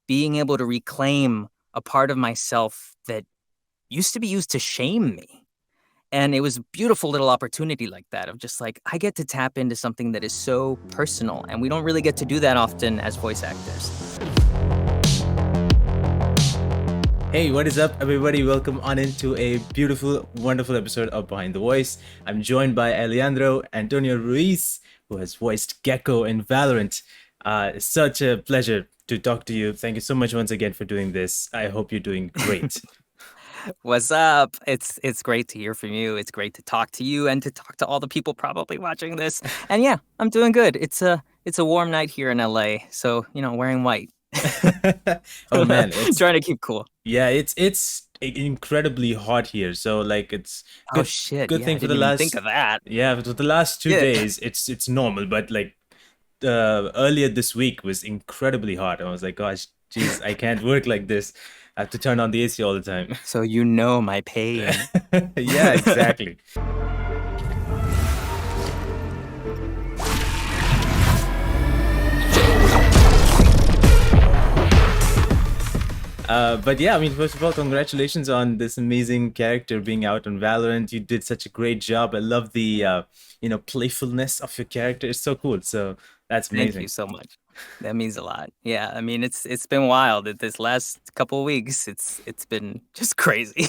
being able to reclaim a part of myself that used to be used to shame me. And it was a beautiful little opportunity like that of just like, I get to tap into something that is so personal, and we don't really get to do that often as voice actors. Hey, what is up, everybody? Welcome on into a beautiful, wonderful episode of Behind the Voice. I'm joined by Alejandro Antonio Ruiz, who has voiced Gekko in Valorant. It's such a pleasure to talk to you. Thank you so much once again for doing this. I hope you're doing great. What's up? It's great to hear from you. It's great to talk to you and to talk to all the people probably watching this. And yeah, I'm doing good. It's a warm night here in LA, so wearing white. Oh man, it's Trying to keep cool. yeah, it's incredibly hot here. So like it's Oh good shit, good yeah, I thing for didn't the even think last of that. yeah, for the last two Yeah. days it's normal, but like earlier this week was incredibly hot. I was like, gosh, geez, I can't work like this. I have to turn on the AC all the time. So you know my pain. Yeah, exactly. But yeah, I mean, first of all, congratulations on this amazing character being out on Valorant. You did such a great job. I love the playfulness of your character. It's so cool. So that's Thank you amazing. so much. That means a lot. Yeah, I mean it's been wild. This last couple of weeks, it's been just crazy.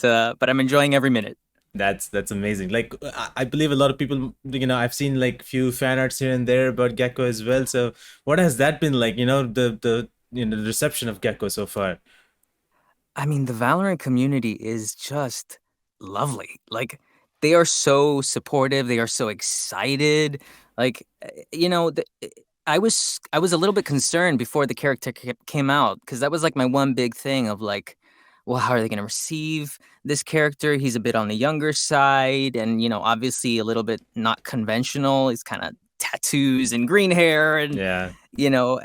But I'm enjoying every minute. That's amazing. Like I believe a lot of people, I've seen like few fan arts here and there about Gecko as well. So what has that been like? The reception of Gecko so far. I mean, the Valorant community is just lovely. Like, they are so supportive. They are so excited. Like, I was a little bit concerned before the character came out because that was like my one big thing of like, well, how are they going to receive this character? He's a bit on the younger side, and obviously a little bit not conventional. He's kind of tattoos and green hair, and Yeah.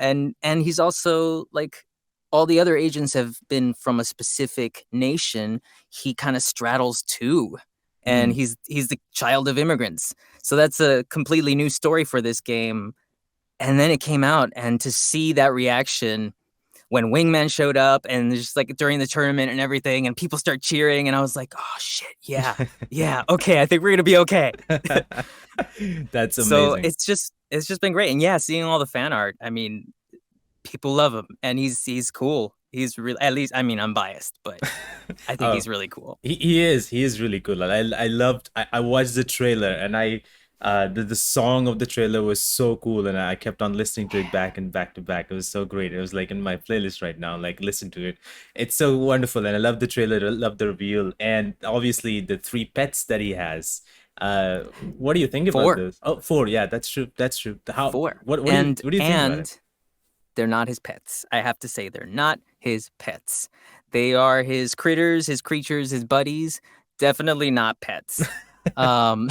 and he's also like all the other agents have been from a specific nation. He kind of straddles two, and Mm. he's the child of immigrants. So that's a completely new story for this game. And then it came out, and to see that reaction when Wingman showed up and just like during the tournament and everything, and people start cheering, and I was like, oh shit, yeah, yeah, okay, I think we're gonna be okay. That's So amazing. it's just been great. And yeah, seeing all the fan art, I mean, people love him, and he's cool. He's really, at least, I mean, I'm biased, but I think Oh, he's really cool. he is really cool. I watched the trailer and the song of the trailer was so cool and I kept on listening to it back and back to back. It was so great. It was like in my playlist right now. Like listen to it. It's so wonderful and I love the trailer. I love the reveal and obviously the three pets that he has. What do you think about Four, those? Oh, four. Yeah, that's true. That's true. How? four, What? and What do you think about it? and they're not his pets. I have to say, they're not his pets. They are his critters, his creatures, his buddies. Definitely not pets. Um,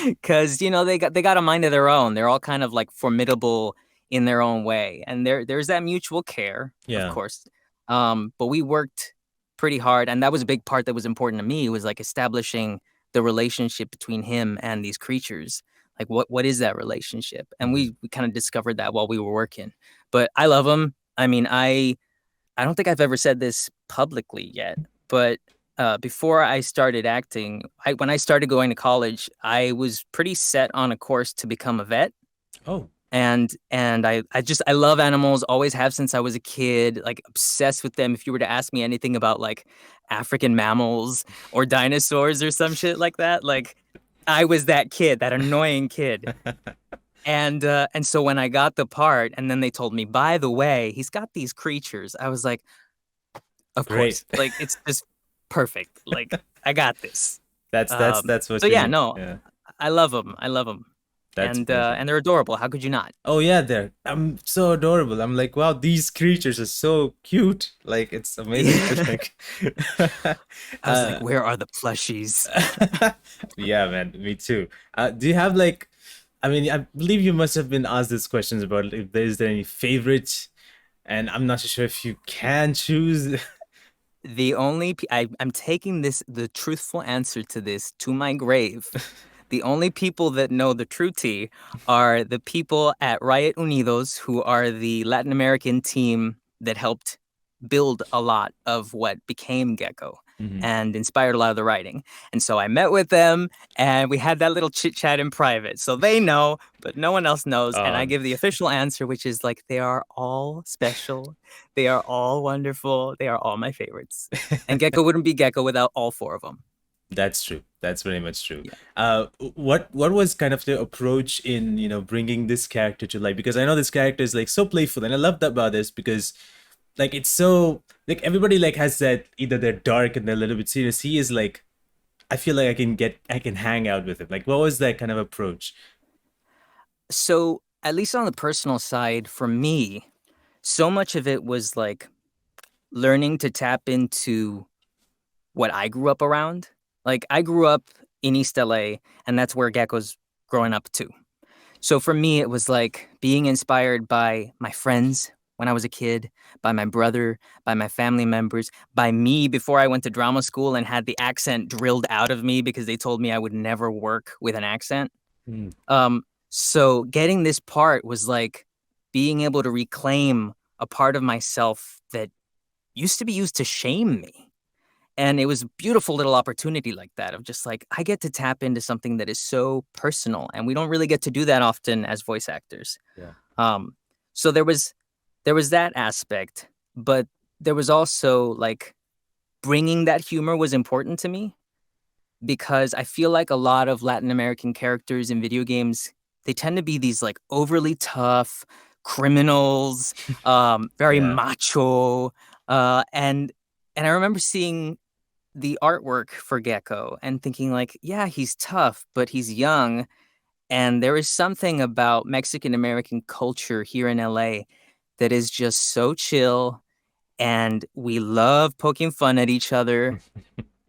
because they got a mind of their own. They're all kind of like formidable in their own way, and there's that mutual care, of Yeah. course. But we worked pretty hard, and that was a big part that was important to me, was like establishing the relationship between him and these creatures. Like what is that relationship? And Mhm. we kind of discovered that while we were working. But I love him. I mean, I don't think I've ever said this publicly yet, but before I started acting, when I started going to college, I was pretty set on a course to become a vet. Oh. And I love animals, always have since I was a kid, like obsessed with them. If you were to ask me anything about like African mammals or dinosaurs or some shit like that, like I was that kid, that annoying kid. And so when I got the part, and then they told me, by the way, he's got these creatures, I was like, of Great. course, like it's just perfect. Like I got this. That's So what you yeah, need. no, Yeah. I love them. I love them, That's and amazing. and they're adorable. How could you not? Oh yeah, they're so adorable. I'm like, wow, these creatures are so cute. Like it's amazing to Yeah. think. I was like, uh, where are the plushies? yeah, man, me too. Do you have like, I mean, I believe you must have been asked these questions about if there any favorite, and I'm not so sure if you can choose. I'm taking the truthful answer to this to my grave. The only people that know the true tea are the people at Riot Unidos, who are the Latin American team that helped build a lot of what became Gekko Hmm. and inspired a lot of the writing. And so I met with them and we had that little chit chat in private. So they know, but no one else knows. And I Um, give the official answer, which is like, they are all special. They are all wonderful. They are all my favorites. And Gekko wouldn't be Gekko without all four of them. that's true. That's very much true. Yeah. What was kind of the approach in bringing this character to life? Because I know this character is like so playful, and I love that about this because like it's so like everybody like has that either they're dark and they're a little bit serious. He is like I feel like I can hang out with him. Like what was that kind of approach? So, at least on the personal side, for me, so much of it was like learning to tap into what I grew up around. Like, I grew up in East LA, and that's where Gekko's growing up too. So, for me, it was like being inspired by my friends when I was a kid, by my brother, by my family members, by me before I went to drama school and had the accent drilled out of me because they told me I would never work with an accent. Mm, So getting this part was like being able to reclaim a part of myself that used to be used to shame me. And it was a beautiful little opportunity like that of just like, I get to tap into something that is so personal. And we don't really get to do that often as voice actors. yeah. Um, so there was that aspect, but there was also like bringing that humor was important to me because I feel like a lot of Latin American characters in video games, they tend to be these like overly tough criminals, very Yeah. macho, and I remember seeing the artwork for Gekko and thinking like, yeah, he's tough, but he's young, and there is something about Mexican American culture here in LA that is just so chill, and we love poking fun at each other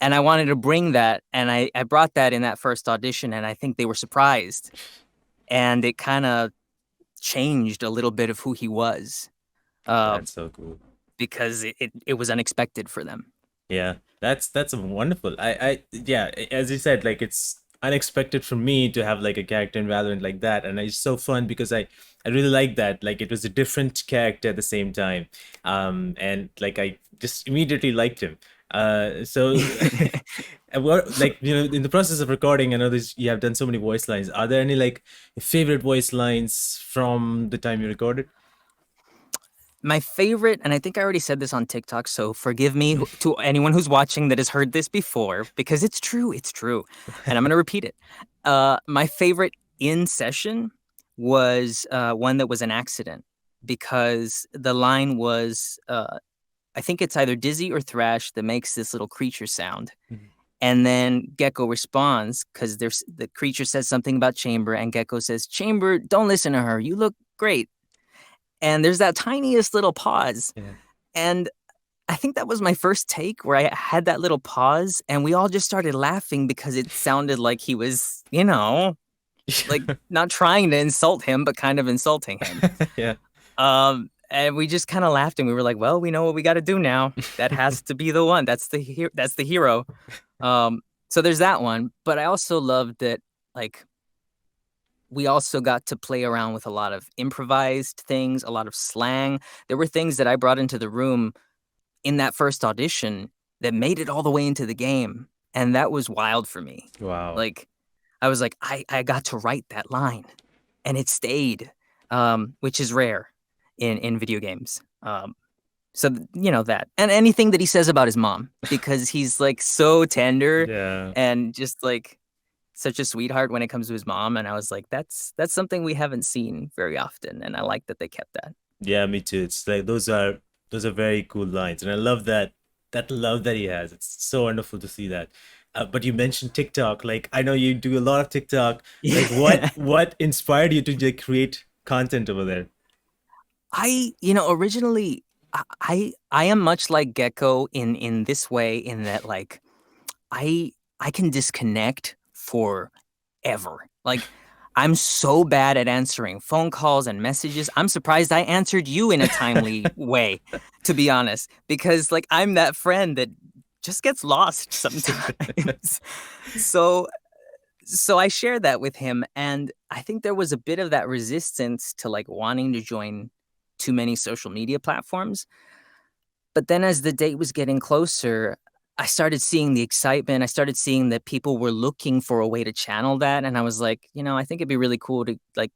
and I wanted to bring that, and I brought that in that first audition, and I think they were surprised, and it kind of changed a little bit of who he was, uh, That's so cool. because it was unexpected for them. Yeah, that's wonderful. Yeah, as you said, like it's unexpected for me to have like a character in Valorant like that, and it's so fun because I really like that. Like it was a different character at the same time, and like I just immediately liked him. So and what like in the process of recording, I know this you have done so many voice lines. Are there any like favorite voice lines from the time you recorded? My favorite, and I think I already said this on TikTok, so forgive me to anyone who's watching that has heard this before, because it's true, and I'm gonna repeat it. My favorite in session was one that was an accident because the line was, I think it's either Dizzy or Thrash that makes this little creature sound. Mhm. And then Gekko responds because there's the creature says something about Chamber, and Gekko says, Chamber, don't listen to her. You look great. And there's that tiniest little pause. Yeah. And I think that was my first take where I had that little pause, and we all just started laughing because it sounded like he was, like not trying to insult him, but kind of insulting him. Yeah. And we just kind of laughed, and we were like, "Well, we know what we got to do now. That has to be the one. That's the hero." So there's that one. But I also loved that, like, we also got to play around with a lot of improvised things, a lot of slang. There were things that I brought into the room in that first audition that made it all the way into the game, and that was wild for me. Wow. Like, I was like, I got to write that line, and it stayed, which is rare in video games. So that, and anything that he says about his mom, because he's like so tender Yeah. and just like such a sweetheart when it comes to his mom. And I was like, that's something we haven't seen very often, and I like that they kept that. Yeah, me too. It's like those are very cool lines, and I love that love that he has. It's so wonderful to see that. But you mentioned TikTok. Like I know you do a lot of TikTok. Like Yeah. what inspired you to like, create content over there? Originally, I am much like Gekko in this way, in that like I I can disconnect forever. Like, I'm so bad at answering phone calls and messages. I'm surprised I answered you in a timely way, to be honest, because like I'm that friend that just gets lost sometimes. So so I shared that with him, and I think there was a bit of that resistance to like wanting to join too many social media platforms. But then as the date was getting closer, I started seeing the excitement. I started seeing that people were looking for a way to channel that. And I was like, I think it'd be really cool to like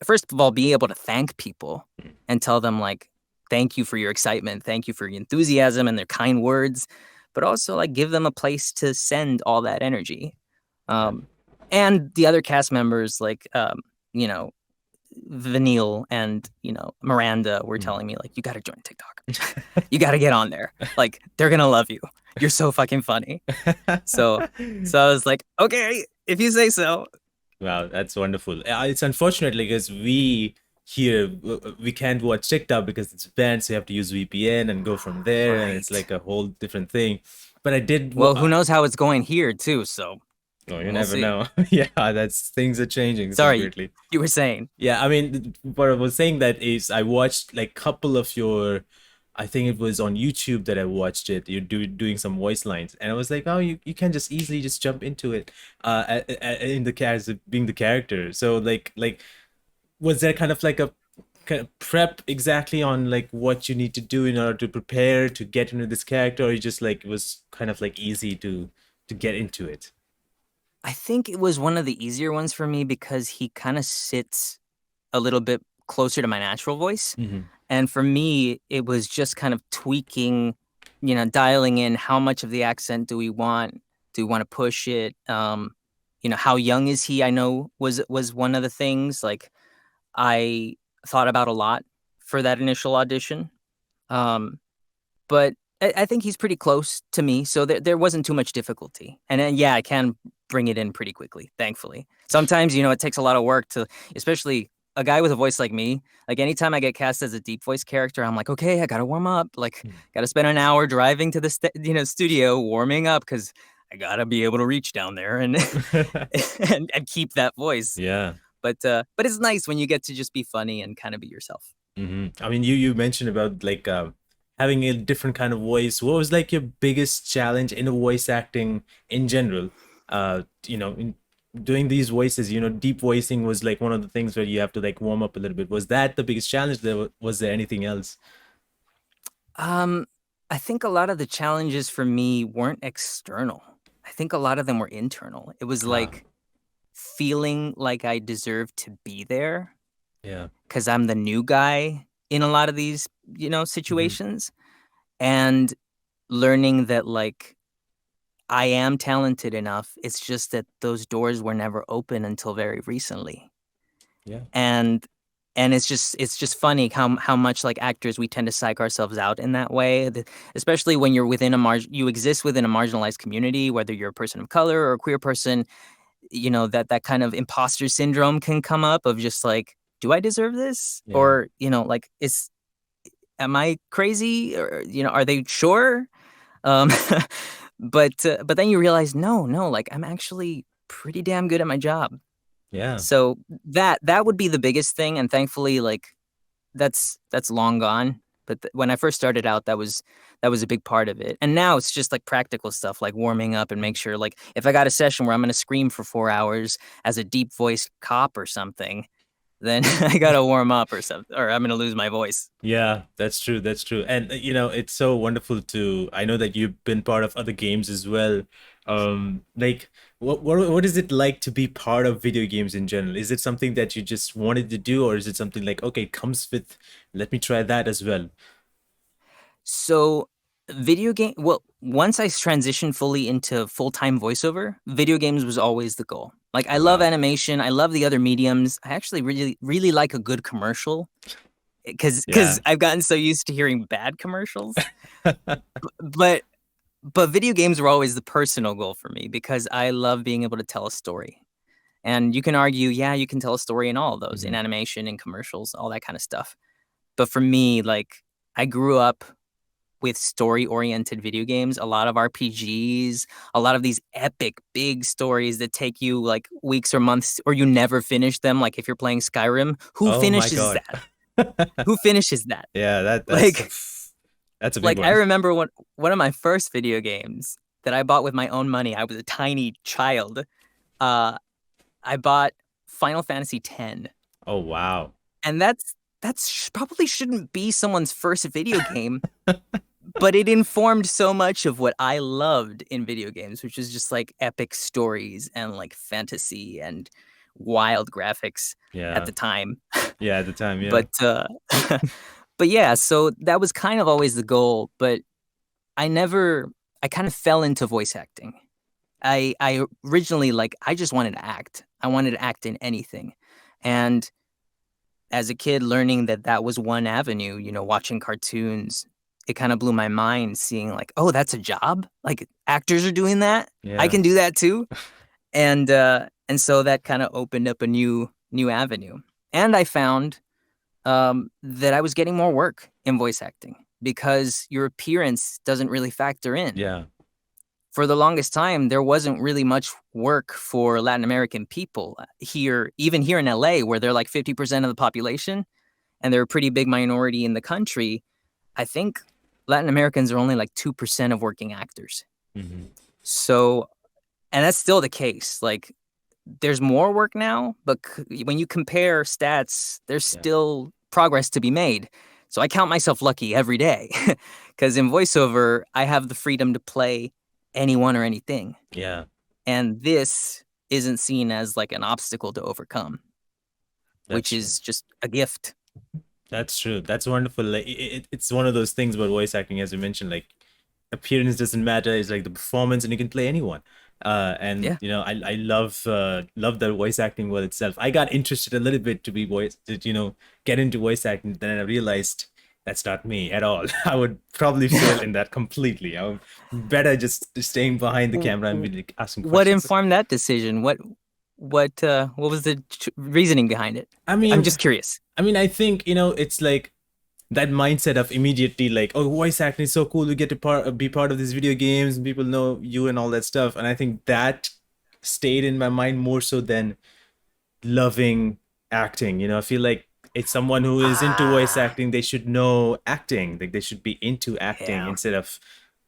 first of all, be able to thank people and tell them like, thank you for your excitement. Thank you for your enthusiasm and their kind words, but also like give them a place to send all that energy. Yeah. Um, and the other cast members, like, you know, Vanille and Miranda were Mm. telling me like, you got to join TikTok. You got to get on there. Like they're gonna love you. You're so fucking funny. So I was like, okay, if you say so. Wow, that's wonderful. It's unfortunate because we here we can't watch TikTok because it's banned, so you have to use VPN and go from there, and it's Right. like a whole different thing. But I did. Well, who knows how it's going here too? So Oh, you we'll never see. know. Yeah, that's things are changing so Sorry, greatly. you were saying. Yeah, I mean, what I was saying that is I watched like couple of your, I think it was on YouTube that I watched it. You're doing some voice lines, and I was like, oh, you can just easily just jump into it, in the character being the character. So like was there kind of like a kind of prep exactly on like what you need to do in order to prepare to get into this character, or you just like it was kind of like easy to get into it? I think it was one of the easier ones for me because he kind of sits a little bit closer to my natural voice. Hmm. And for me, it was just kind of tweaking, dialing in how much of the accent do we want? Do we want to push it? How young is he? I know was one of the things like I thought about a lot for that initial audition. Um, but I think he's pretty close to me, so there wasn't too much difficulty. And then, yeah, I can bring it in pretty quickly, thankfully. Sometimes, it takes a lot of work to, especially a guy with a voice like me. Like anytime I get cast as a deep voice character, I'm like, okay, I gotta warm up. Like, gotta spend an hour driving to the studio warming up because I gotta be able to reach down there and and keep that voice. Yeah. But it's nice when you get to just be funny and kind of be yourself. I mean, you mentioned about like having a different kind of voice. What was like your biggest challenge in the voice acting in general? In doing these voices, deep voicing was like one of the things where you have to like warm up a little bit. Was that the biggest challenge? Was there anything else? Um, I think a lot of the challenges for me weren't external. I think a lot of them were internal. It was Ah, like feeling like I deserved to be there yeah. because I'm the new guy in a lot of these, Hmm. situations, and learning that like I am talented enough. It's just that those doors were never open until very recently. Yeah. And it's just funny how much like actors we tend to psych ourselves out in that way, especially when you're within you exist within a marginalized community, whether you're a person of color or a queer person. That kind of imposter syndrome can come up of just like, do I deserve this? Yeah. Or like, is am I crazy? Or are they sure? Um, but then you realize, no, like I'm actually pretty damn good at my job. Yeah. So that would be the biggest thing, and thankfully, like that's long gone. But when I first started out, that was a big part of it. And now it's just like practical stuff, like warming up and make sure, like if I got a session where I'm going to scream for 4 hours as a deep voiced cop or something, then I got to warm up or something, or I'm going to lose my voice. Yeah, that's true. That's true. And it's so wonderful to I know that you've been part of other games as well. Like what is it like to be part of video games in general? Is it something that you just wanted to do, or is it something like, okay, it comes with, let me try that as well? So well, once I transitioned fully into full-time voiceover, video games was always the goal. Like I love Wow. animation, I love the other mediums. I actually really really like a good commercial because Yeah. I've gotten so used to hearing bad commercials. But video games were always the personal goal for me because I love being able to tell a story. And you can argue, yeah, you can tell a story in all of those, in Mhm. animation, in commercials, all that kind of stuff. But for me, like I grew up with story-oriented video games, a lot of RPGs, a lot of these epic big stories that take you like weeks or months or you never finish them. Like if you're playing Skyrim, who Oh my finishes God. that? Who finishes that? Yeah, Like that's a big like I one. remember one of my first video games that I bought with my own money. I was a tiny child. I bought Final Fantasy X, Oh wow. and probably shouldn't be someone's first video game, but it informed so much of what I loved in video games, which is just like epic stories and like fantasy and wild graphics at Yeah. the time. Yeah, at the time, yeah. But but yeah, so that was kind of always the goal, but I never I kind of fell into voice acting. I originally like I just wanted to act. I wanted to act in anything. And as a kid learning that that was one avenue, watching cartoons, it kind of blew my mind seeing like, oh, that's a job? Like actors are doing that? I Yeah. can do that too. And so that kind of opened up a new avenue. And I found that I was getting more work in voice acting because your appearance doesn't really factor in. Yeah. For the longest time, there wasn't really much work for Latin American people here, even here in LA, where they're like 50% of the population and they're a pretty big minority in the country. I think Latin Americans are only like 2% of working actors. Hmm. So, and that's still the case. Like, there's more work now, but when you compare stats, there's Yeah. still progress to be made. So I count myself lucky every day because in voiceover, I have the freedom to play anyone or anything. Yeah. And this isn't seen as like an obstacle to overcome, That's which true. is just a gift. That's true. That's wonderful. Like it's one of those things about voice acting, as you mentioned, like appearance doesn't matter. It's like the performance, and you can play anyone. And Yeah. I love the voice acting world itself. I got interested a little bit get into voice acting. Then I realized that's not me at all. I would probably fail in that completely. I would better just staying behind the camera and be like asking What questions. informed that decision? What was the reasoning behind it? I I'm mean, just curious. I think it's like that mindset of immediately like, oh, voice acting is so cool, you get to be part of these video games and people know you and all that stuff. And I think that stayed in my mind more so than loving acting. I feel like it's someone who is into voice Ah, acting, they should know acting, like they should be into acting yeah. instead of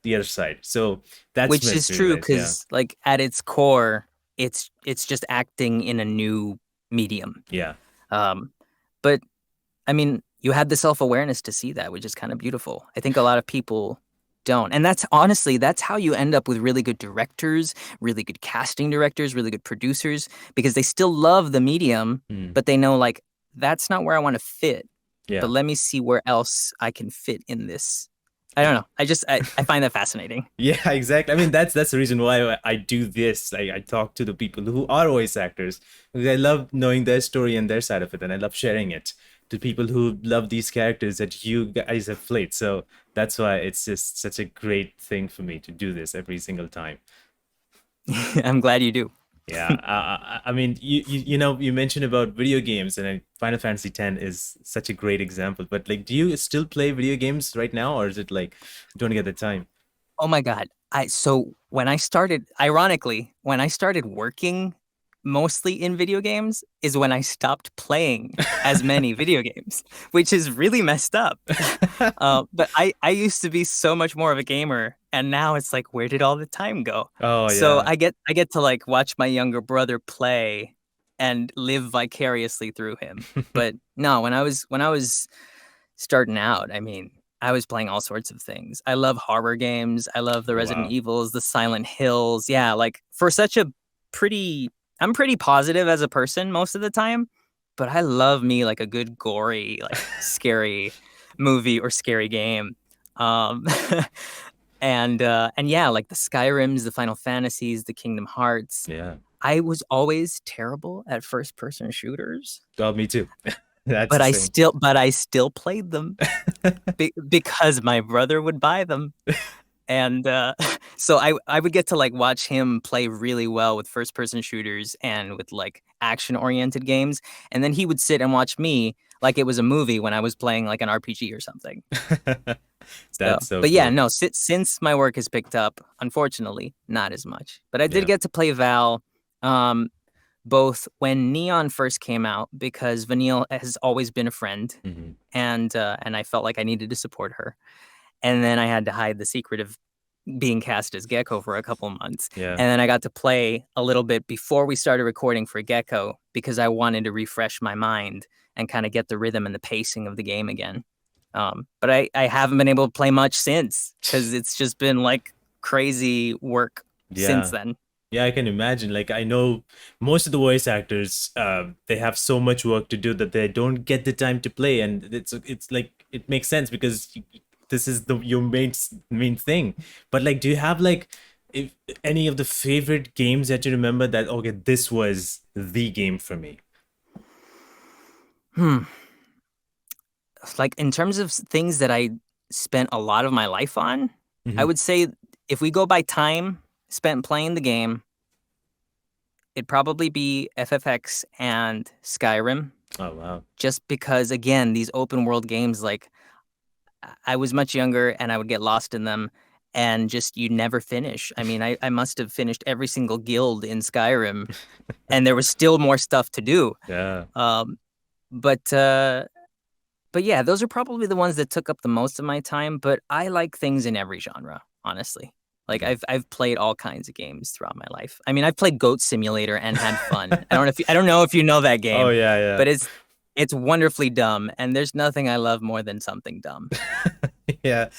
the other side. So that's Which what is I true realized. Yeah. because, like, at its core, it's just acting in a new medium. Yeah. Um, but I mean, you had the self-awareness to see that, which is kind of beautiful. I think a lot of people don't. And that's honestly, that's how you end up with really good directors, really good casting directors, really good producers, because they still love the medium, Mm. but they know like that's not where I want to fit. But Yeah. let me see where else I can fit in this. I don't know. I find that fascinating. Yeah, exactly. I mean, that's the reason why I do this. I talk to the people who are voice actors because I love knowing their story and their side of it, and I love sharing it to people who love these characters that you guys have played. So that's why it's just such a great thing for me to do this every single time. I'm glad you do. Yeah, I mean, you mentioned about video games, and Final Fantasy X is such a great example. But like, do you still play video games right now, or is it like you don't get the time? Oh my God. So when I started, ironically, when I started working mostly in video games is when I stopped playing as many video games, which is really messed up. But I used to be so much more of a gamer, and now it's like, where did all the time go? Oh So yeah. I get to like watch my younger brother play and live vicariously through him. But no, when I was starting out, I mean, I was playing all sorts of things. I love horror games. I love the Oh Resident wow. Evils, the Silent Hills. Yeah, like for such a pretty I'm pretty positive as a person most of the time, but I love me like a good gory, like scary movie or scary game. Um and yeah, like the Skyrims, the Final Fantasies, the Kingdom Hearts. Yeah. I was always terrible at first person shooters, Oh, me too. That's but the I same. still but I still played them because my brother would buy them. And so I would get to like watch him play really well with first person shooters and with like action oriented games. And then he would sit and watch me like it was a movie when I was playing like an RPG or something. So, That's so but yeah, cool. no, since my work has picked up, unfortunately, not as much. But I did Yeah. get to play Val, um, both when Neon first came out because Vanille has always been a friend, Hmm. and I felt like I needed to support her. And then I had to hide the secret of being cast as Gekko for a couple months. Yeah. And then I got to play a little bit before we started recording for Gekko because I wanted to refresh my mind and kind of get the rhythm and the pacing of the game again. But I haven't been able to play much since because it's just been like crazy work since Yeah. then. Yeah, I can imagine. Like, I know most of the voice actors, they have so much work to do that they don't get the time to play, and it's like it makes sense because this is the your main thing. But like, do you have like if any of the favorite games that you remember that okay, this was the game for me? Hmm. Like in terms of things that I spent a lot of my life on, I Hmm. would say if we go by time spent playing the game, it'd probably be FFX and Skyrim. Oh wow. Just because, again, these open world games, like I was much younger and I would get lost in them and just you never finish. I mean, I must have finished every single guild in Skyrim and there was still more stuff to do. Yeah. Um, but uh, but yeah, those are probably the ones that took up the most of my time. But I like things in every genre, honestly. Like Yeah. I've played all kinds of games throughout my life. I mean, I've played Goat Simulator and had fun. I don't know if you know that Oh game, yeah, yeah. but it's wonderfully dumb, and there's nothing I love more than something dumb. Yeah,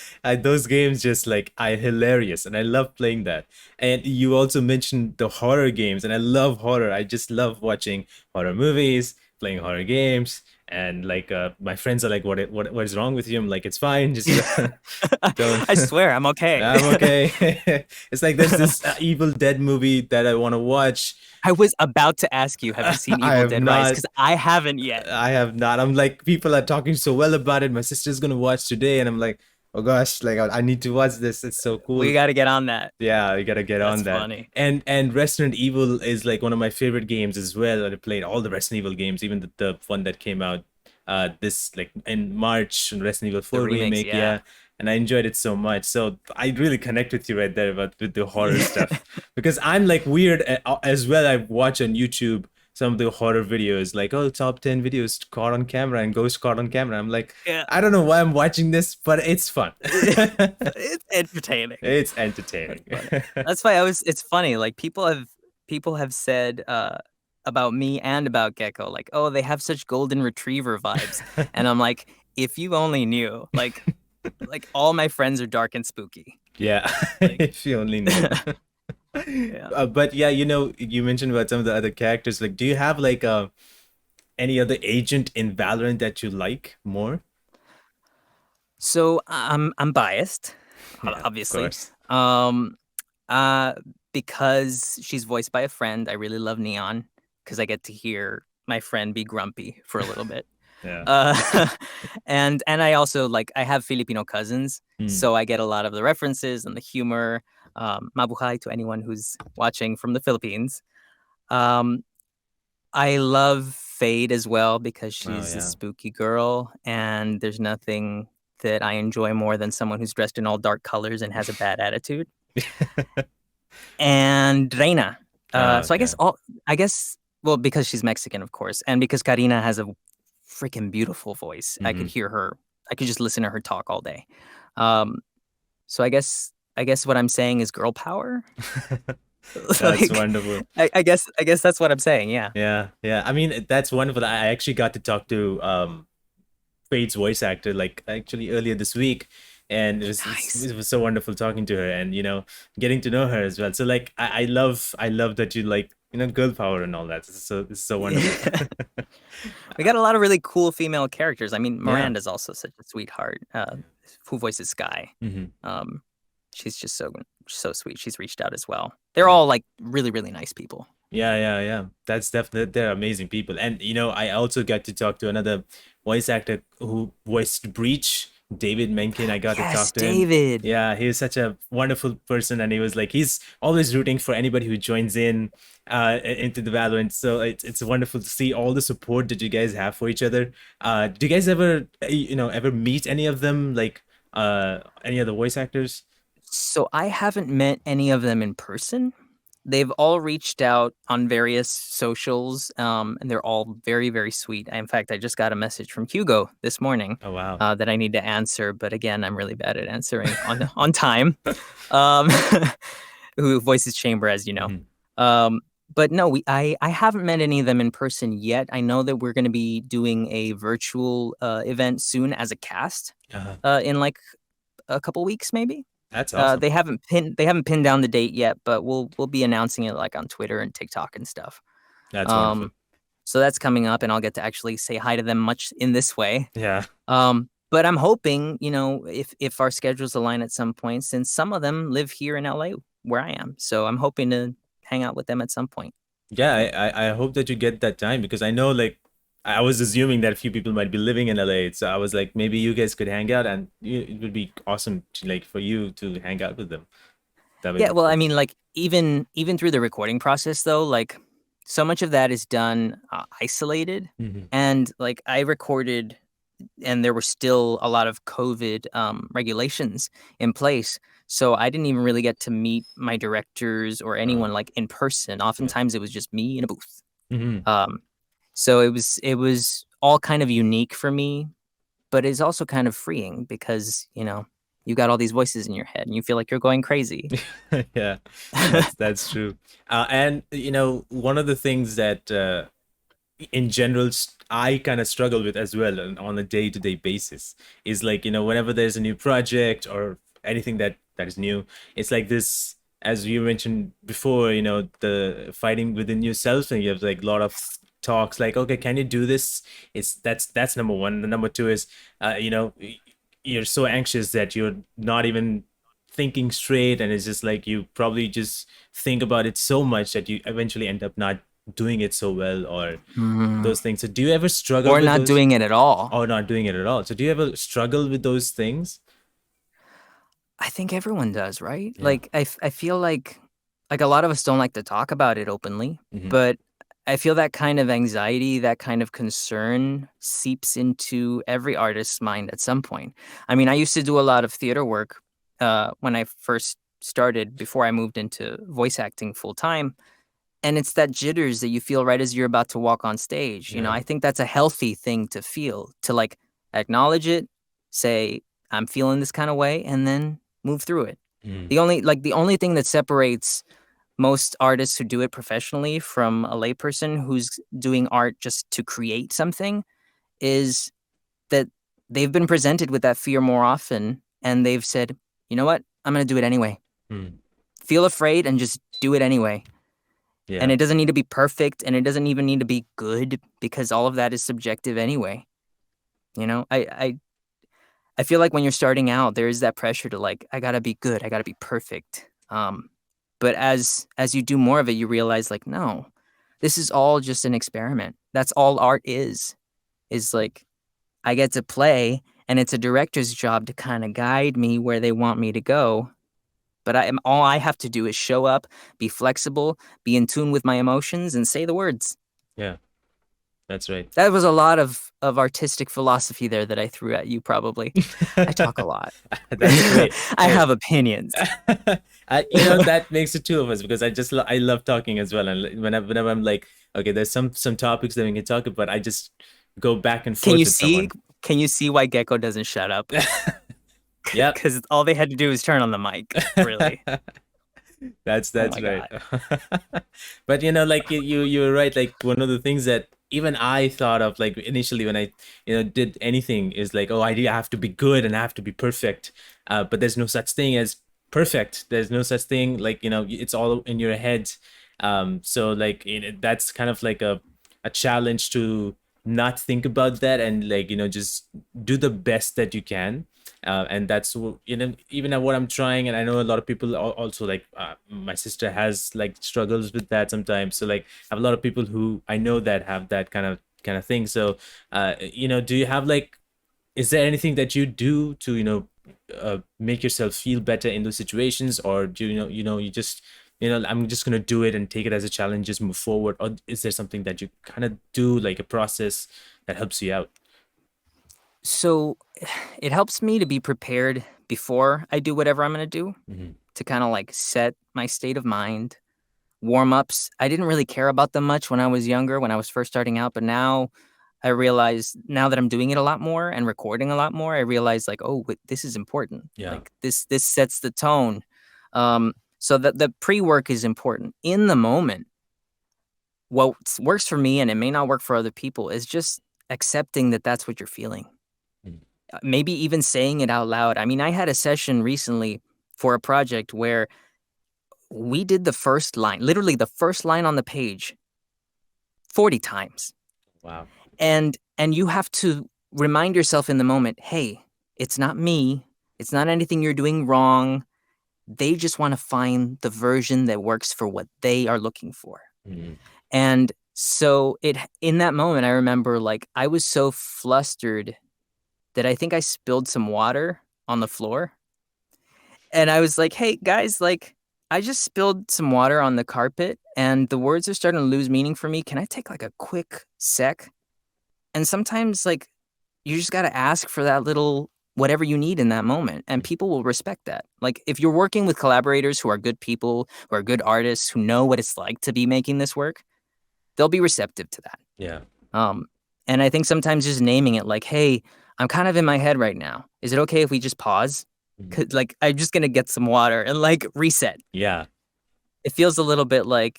those games just like are hilarious, and I love playing that. And you also mentioned the horror games, and I love horror. I just love watching horror movies, playing horror games, and like my friends are like, what is wrong with you?" I'm like, "It's fine, just don't." I swear, I'm okay. I'm okay. It's like there's this Evil Dead movie that I want to watch. I was about to ask you, have you seen I Evil have Dead Rise? not. Because I haven't yet. I have not. I'm like, people are talking so well about it. My sister's gonna watch today, and I'm like, oh gosh, like I need to watch this. It's so We cool. got to get on that. Yeah, we gotta get That's on that. funny. And Resident Evil is like one of my favorite games as well. I played all the Resident Evil games, even the one that came out this like in March, Resident Evil The 4 remakes, remake, yeah. yeah. And I enjoyed it so much. So I really connect with you right there about with the horror stuff because I'm like weird as well. I watch on YouTube some of the horror videos like oh top 10 videos caught on camera and ghost caught on camera. I'm like Yeah. I don't know why I'm watching this, but it's fun. It's entertaining. It's That's entertaining. funny. That's why it's funny. Like people have said about me and about Gecko, like, oh, they have such golden retriever vibes. And I'm like, if you only knew, like all my friends are dark and spooky. Yeah, Like if you only knew. yeah. But yeah, you know, you mentioned about some of the other characters. Like, do you have like any other agent in Valorant that you like more? So I'm biased, Yeah, of obviously. course. Um uh because she's voiced by a friend, I really love Neon because I get to hear my friend be grumpy for a little bit. Yeah. Uh, and I also like I have Filipino cousins, Hmm. so I get a lot of the references and the humor. Mabuhay to anyone who's watching from the Philippines. Um, I love Fade as well because Oh she's a yeah. spooky girl, and there's nothing that I enjoy more than someone who's dressed in all dark colors and has a bad attitude. And Reina. Oh, So okay. I guess well because she's Mexican, of course, and because Karina has a freaking beautiful voice. I could Hmm. hear her. I could just listen to her talk all day. Um, so I guess what I'm saying is girl power. That's Like wonderful. I guess that's what I'm saying. Yeah. Yeah, yeah. I mean, that's wonderful. I actually got to talk to Fade's voice actor like actually earlier this week, and Nice. it was so wonderful talking to her and you know getting to know her as well. So like I love that you like you know girl power and all that. This is so wonderful. We got a lot of really cool female characters. I mean, Yeah. Miranda's also such a sweetheart. Who voices Sky? Hmm. Um, she's just so sweet. She's reached out as well. They're all like really nice people. Yeah, yeah, yeah. That's definitely they're amazing people. And you know, I also got to talk to another voice actor who voiced Breach, David Mencken. I got to Yes, talk to him. David. Yeah, he was such a wonderful person, and he was like he's always rooting for anybody who joins in into the Valorant. So it's wonderful to see all the support that you guys have for each other. Do you guys ever you know ever meet any of them like any other voice actors? So I haven't met any of them in person. they've all reached out on various socials, and they're all very, very sweet. In fact, I just got a message from Hugo this morning Oh wow. that I need to answer, but again, I'm really bad at answering on time. Um, who voices Chamber, as you know. Mhm. Um, but no, I haven't met any of them in person yet. I know that we're going to be doing a virtual event soon as a cast Uh, in like a couple weeks, maybe. that's awesome. They haven't pinned down the date yet, but we'll be announcing it like on Twitter and TikTok and stuff. That's wonderful. Um, so that's coming up, and I'll get to actually say hi to them much in this way. Yeah. But I'm hoping, if our schedules align at some point, since some of them live here in LA where I am, so I'm hoping to hang out with them at some point. Yeah, I hope that you get that time because I know like I was assuming that a few people might be living in LA. So I was like maybe you guys could hang out and it would be awesome to, like for you to hang out with them. That would Yeah, be well, I cool. mean, like even through the recording process, though, like so much of that is done isolated, Hmm. and like I recorded, and there were still a lot of COVID regulations in place, so I didn't even really get to meet my directors or anyone like in person. Yeah. Oftentimes, it was just me in a booth. Hmm. Um, so it was all kind of unique for me, but it's also kind of freeing because you got all these voices in your head and you feel like you're going crazy. Yeah, that's true. And you know, one of the things that in general I kind of struggle with as well on a day-to-day basis is like, you know, whenever there's a new project or anything that is new, it's like this, as you mentioned before, you know, the fighting within yourself, and you have like a lot of talks like, okay, can you do this? It's that's number one. The number two is you know, you're so anxious that you're not even thinking straight, and it's just like you probably just think about it so much that you eventually end up not doing it so well or Mhm. those things. So do you ever struggle Or with not those doing it at all. or not doing it at all? So do you ever struggle with those things? I think everyone does, right? Yeah. Like I feel like a lot of us don't like to talk about it openly, Hmm. but I feel that kind of anxiety, that kind of concern seeps into every artist's mind at some point. I mean, I used to do a lot of theater work when I first started before I moved into voice acting full time. And it's that jitters that you feel right as you're about to walk on stage. Yeah. I think that's a healthy thing to feel, to like acknowledge it, say, I'm feeling this kind of way, and then move through it. Mm. The only thing that separates most artists who do it professionally from a layperson who's doing art just to create something is that they've been presented with that fear more often and they've said, you know what? I'm going to do it anyway. Mm. Feel afraid and just do it anyway. And Yeah. it doesn't need to be perfect and it doesn't even need to be good because all of that is subjective anyway. I feel like when you're starting out, there is that pressure to like, I gotta be good, I gotta be perfect. But as you do more of it, you realize like, no, this is all just an experiment. That's all art is like I get to play and it's a director's job to kind of guide me where they want me to go. But all I have to do is show up, be flexible, be in tune with my emotions, and say the words. Yeah. That's right. That was a lot of artistic philosophy there that I threw at you, probably. I talk a lot. That's great. I Hey, have opinions. you know, that makes the two of us because I love talking as well. And whenever I'm like, okay, there's some topics that we can talk about, I just go back and Can forth you with see? someone. Can you see why Gekko doesn't shut up? Yep. Because all they had to do was turn on the mic. Really. Oh That's my right. god. But you know, like you were right. Like one of the things that even I thought of, like initially when I did anything, is like, oh, I have to be good and I have to be perfect. But there's no such thing as perfect. There's no such thing, like, it's all in your head. So like that's kind of like a challenge to not think about that and like just do the best that you can. And that's even at what I'm trying, and I know a lot of people also, like my sister has like struggles with that sometimes. So like I have a lot of people who I know that have that kind of thing. So do you have like, is there anything that you do to make yourself feel better in those situations, or do you just I'm just gonna do it and take it as a challenge, just move forward, or is there something that you kind of do, like a process that helps you out? So it helps me to be prepared before I do whatever I'm going to do Hmm. to kind of like set my state of mind. warm-ups. I didn't really care about them much when I was younger, when I was first starting out, but now I realize now that I'm doing it a lot more and recording a lot more, I realize like, oh, this is important. Yeah. Like this sets the tone. So that the pre-work is important. In the moment, what works for me and it may not work for other people is just accepting that that's what you're feeling. Mm. Maybe even saying it out loud. I mean, I had a session recently for a project where we did the first line, literally the first line on the page 40 times. Wow. And you have to remind yourself in the moment, hey, it's not me. It's not anything you're doing wrong. They just want to find the version that works for what they are looking for. Mm. And so it in that moment, I remember like I was so flustered that I think I spilled some water on the floor. And I was like, hey guys, like I just spilled some water on the carpet and the words are starting to lose meaning for me. Can I take like a quick sec? And sometimes like you just got to ask for that little whatever you need in that moment and people will respect that. Like if you're working with collaborators who are good people, who are good artists, who know what it's like to be making this work, they'll be receptive to that. Yeah. Um and I think sometimes just naming it like, "Hey, I'm kind of in my head right now. Is it okay if we just pause? Mm. 'Cause like I'm just going to get some water and like reset." Yeah. It feels a little bit like,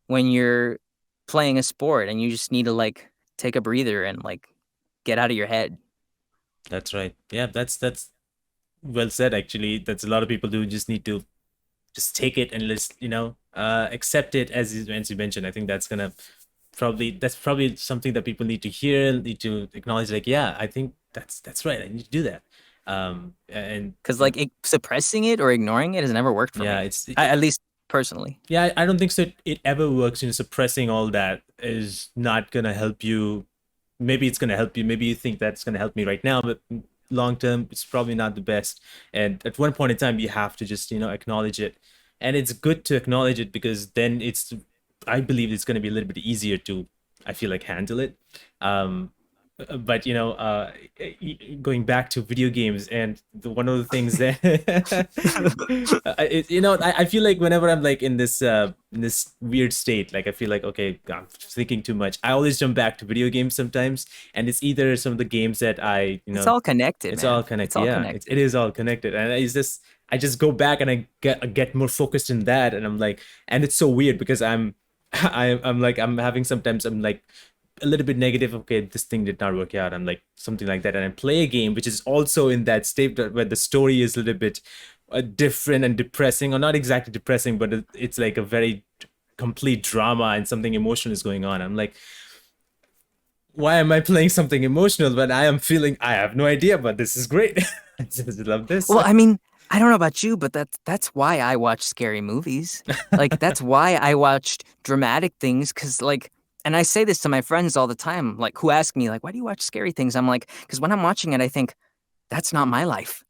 when you're playing a sport and you just need to like take a breather and like get out of your head. That's right. Yeah, that's well said actually. That's a lot of people do just need to just take it and let's, accept it as you mentioned. I think that's probably something that people need to hear, need to acknowledge like, yeah, I think that's right. I need to do that. And Because like suppressing it or ignoring it has never worked for yeah, me. At least personally. yeah, I don't think so. It ever works. Suppressing all that is not gonna help you. Maybe it's gonna help you. Maybe you think that's gonna help me right now, but long term, it's probably not the best. And at one point in time, you have to just acknowledge it, and it's good to acknowledge it because then I believe it's gonna be a little bit easier to, I feel like, handle it. Um, but going back to video games and one of the things that I feel like whenever I'm like in this weird state, like I feel like, okay, I'm thinking too much, I always jump back to video games sometimes. And it's either some of the games that It's all connected, it's all man. It's connected. all Yeah, it connected. is all connected. And I just go back and I get more focused in that. And I'm like, and it's so weird because I'm like, I'm having sometimes I'm like a little bit negative. Okay, this thing did not work out. I'm like something like that, and I play a game which is also in that state where the story is a little bit different and depressing, or not exactly depressing, but it's like a very complete drama and something emotional is going on. I'm like, why am I playing something emotional when I have no idea, but this is great. I just love this. Well, I mean, I don't know about you, but that's why I watch scary movies. Like that's why I watched dramatic things cuz like and I say this to my friends all the time, like who ask me like, "Why do you watch scary things?" I'm like, "Cuz when I'm watching it, I think that's not my life."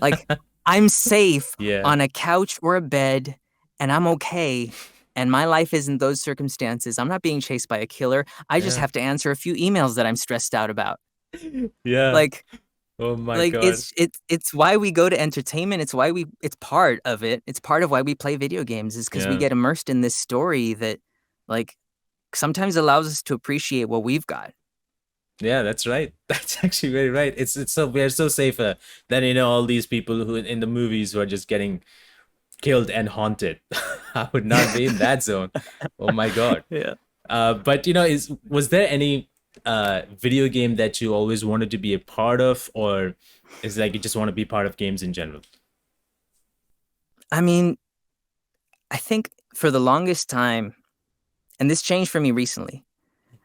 Like I'm safe Yeah, on a couch or a bed and I'm okay and my life isn't those circumstances. I'm not being chased by a killer. I just yeah, have to answer a few emails that I'm stressed out about. yeah. Like Oh my like God. it's why we go to entertainment. It's why it's part of it. It's part of why we play video games is because we Yeah. get immersed in this story that like sometimes allows us to appreciate what we've got. Yeah, that's right. That's actually very right. It's so we're so safer than all these people who in the movies who are just getting killed and haunted. I would not be in that zone. Oh my God. Yeah. But is was there any video game that you always wanted to be a part of, or is like you just want to be part of games in general? I mean, I think for the longest time, and this changed for me recently.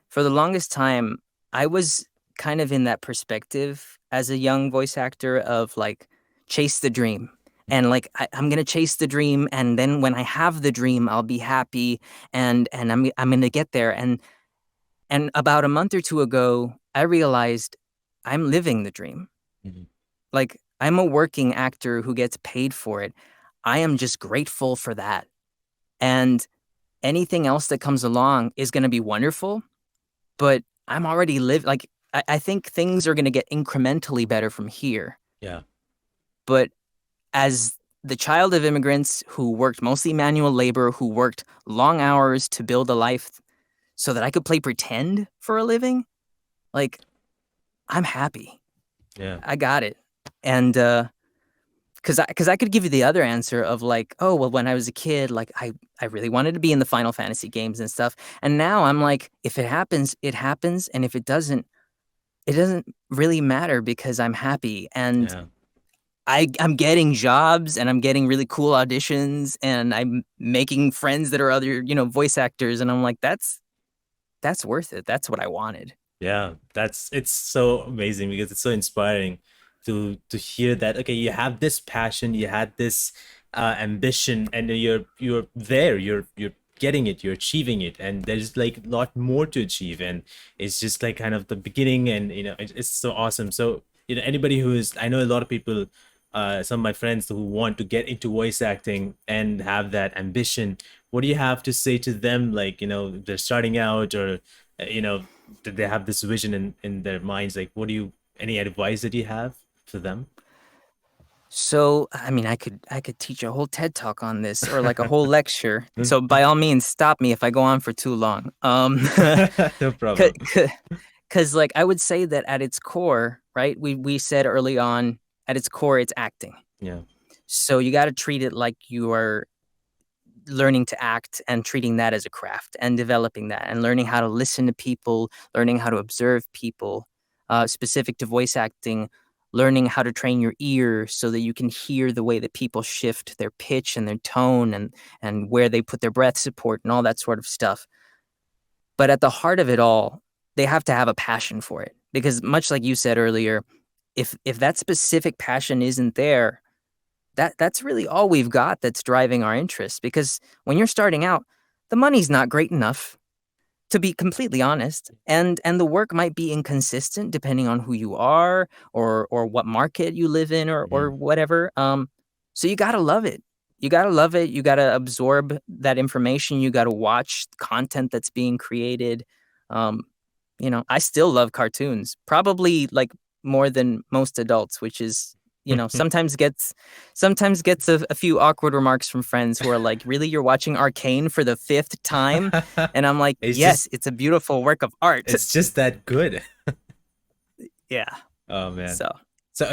For the longest time, I was kind of in that perspective as a young voice actor of like chase the dream. And like I'm gonna chase the dream, and then when I have the dream, I'll be happy, and I'm gonna get there. And about a month or two ago, I realized I'm living the dream. Mhm. Like I'm a working actor who gets paid for it. I am just grateful for that. And anything else that comes along is gonna be wonderful, but I'm already like I think things are gonna get incrementally better from here. Yeah. But as the child of immigrants who worked mostly manual labor, who worked long hours to build a life so that I could play pretend for a living, like, I'm happy. Yeah. I got it. And because I could give you the other answer of like, oh well, when I was a kid, like I really wanted to be in the Final Fantasy games and stuff, and now I'm like, if it happens, it happens, and if it doesn't really matter because I'm happy and Yeah. I'm getting jobs and I'm getting really cool auditions and I'm making friends that are other voice actors, and I'm like, that's worth it. That's what I wanted. Yeah, that's it's so amazing because it's so inspiring to hear that okay, you have this passion, you had this ambition, and you're there, you're getting it, you're achieving it, and there's like a lot more to achieve, and it's just like kind of the beginning, and it's so awesome. So anybody who is, I know a lot of people, some of my friends who want to get into voice acting and have that ambition. What do you have to say to them? Like they're starting out, or you know that they have this vision in their minds, like what do you, any advice that you have for them? So, I mean, I could teach a whole TED talk on this or like a whole lecture. So by all means, stop me if I go on for too long. No problem. Because like I would say that at its core, right? We said early on, at its core, it's acting. Yeah. So you got to treat it like you are learning to act and treating that as a craft and developing that and learning how to listen to people, learning how to observe people, specific to voice acting, learning how to train your ear so that you can hear the way that people shift their pitch and their tone and where they put their breath support and all that sort of stuff. But at the heart of it all, they have to have a passion for it because much like you said earlier, if that specific passion isn't there, that's really all we've got that's driving our interest because when you're starting out, the money's not great enough, to be completely honest, and the work might be inconsistent depending on who you are or what market you live in or Hmm. whatever. So you gotta love it. You gotta love it. You gotta absorb that information. You gotta watch content that's being created. Um, I still love cartoons, probably like more than most adults, which is, sometimes gets a few awkward remarks from friends who are like, "Really, you're watching Arcane for the fifth time?" And I'm like, it's "Yes, just it's a beautiful work of art." it's just that good. Yeah. Oh man. So So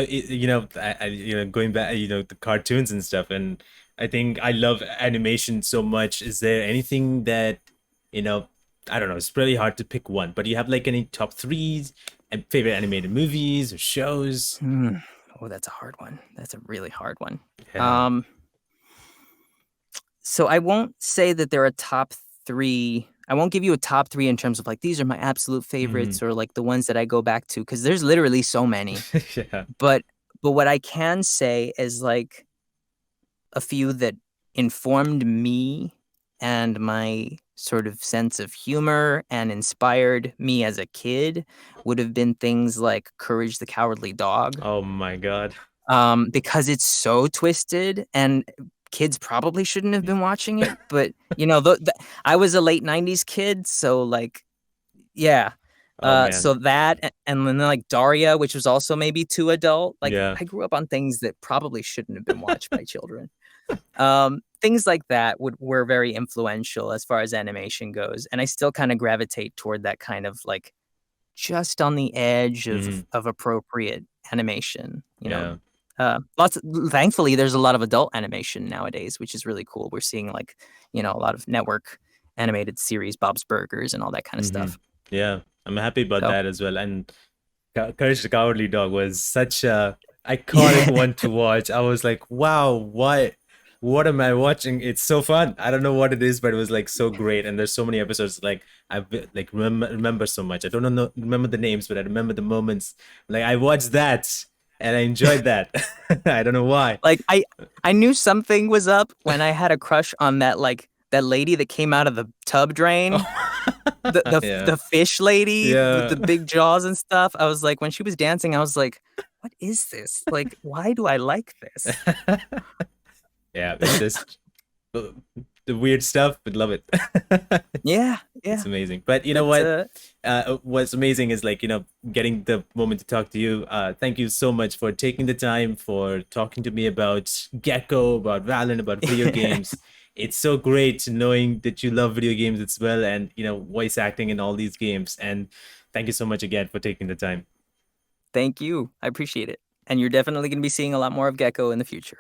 going back, the cartoons and stuff, and I think I love animation so much. Is there anything that you know I don't know, it's really hard to pick one, but you have like any top threes and favorite animated movies or shows? hmm. Oh, that's a hard one. That's a really hard one. Yeah. Um, so I won't say that there are top three. I won't give you a top three in terms of like these are my absolute Hmm. favorites or like the ones that I go back to because there's literally so many. Yeah. But but what I can say is like a few that informed me and my sort of sense of humor and inspired me as a kid would have been things like Courage the Cowardly Dog, Oh my God. because it's so twisted and kids probably shouldn't have been watching it. But I was a late '90s kid, so like, yeah. Oh man. So that and then like Daria, which was also maybe too adult. Like Yeah. I grew up on things that probably shouldn't have been watched by children. Things like that were very influential as far as animation goes, and I still kind of gravitate toward that kind of like just on the edge Hmm. of appropriate animation. Yeah. Lots. Thankfully, there's a lot of adult animation nowadays, which is really cool. We're seeing like a lot of network animated series, Bob's Burgers, and all that kind of Hmm. stuff. Yeah. I'm happy about So that as well. And Courage the Cowardly Dog was such a iconic yeah, one to watch. I was like, wow, what am I watching? It's so fun. I don't know what it is, but it was like so great. And there's so many episodes like like remember so much. I don't know remember the names, but I remember the moments. Like I watched that and I enjoyed that. I don't know why. like I knew something was up when I had a crush on that lady that came out of the tub drain. Oh, yeah. The fish lady with the Yeah. big jaws and stuff. I was like, when she was dancing, I was like, "What is this? Like, why do I like this?" Yeah, it's just the weird stuff, but love it. Yeah, It's Yeah, amazing. But you know but what? What's amazing is like, getting the moment to talk to you. Thank you so much for taking the time for talking to me about Gekko, about Valorant, about video games. It's so great knowing that you love video games as well and, voice acting in all these games. And thank you so much again for taking the time. thank you. I appreciate it. And you're definitely going to be seeing a lot more of Gecko in the future.